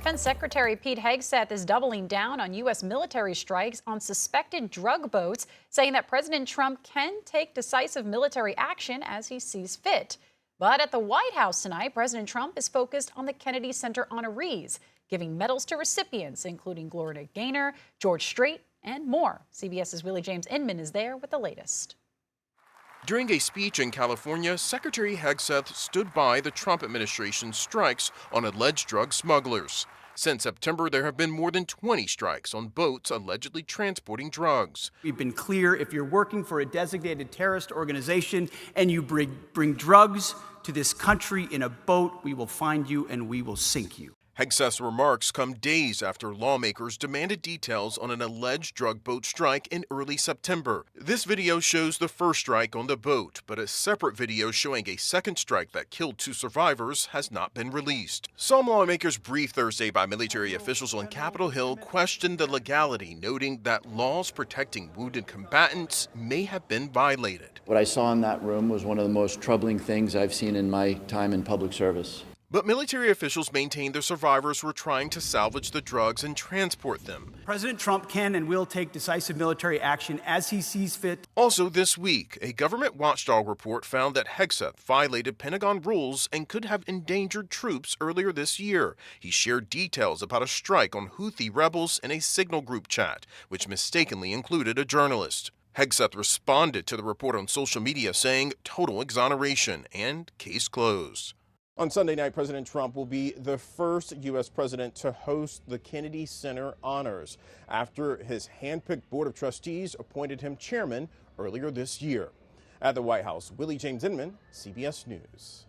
Defense Secretary Pete Hegseth is doubling down on U.S. military strikes on suspected drug boats, saying that President Trump can take decisive military action as he sees fit. But at the White House tonight, President Trump is focused on the Kennedy Center honorees, giving medals to recipients, including Gloria Gaynor, George Strait, and more. CBS's Willie James Inman is there with the latest. During a speech in California, Secretary Hegseth stood by the Trump administration's strikes on alleged drug smugglers. Since September, there have been more than 20 strikes on boats allegedly transporting drugs. We've been clear, if you're working for a designated terrorist organization and you bring drugs to this country in a boat, we will find you and we will sink you. Hegseth's remarks come days after lawmakers demanded details on an alleged drug boat strike in early September. This video shows the first strike on the boat, but a separate video showing a second strike that killed 2 survivors has not been released. Some lawmakers briefed Thursday by military officials on Capitol Hill questioned the legality, noting that laws protecting wounded combatants may have been violated. What I saw in that room was one of the most troubling things I've seen in my time in public service. But military officials maintain the survivors were trying to salvage the drugs and transport them. President Trump can and will take decisive military action as he sees fit. Also this week, a government watchdog report found that Hegseth violated Pentagon rules and could have endangered troops earlier this year. He shared details about a strike on Houthi rebels in a Signal group chat, which mistakenly included a journalist. Hegseth responded to the report on social media saying total exoneration and case closed. On Sunday night, President Trump will be the first U.S. president to host the Kennedy Center honors after his handpicked board of trustees appointed him chairman earlier this year. At the White House, Willie James Inman, CBS News.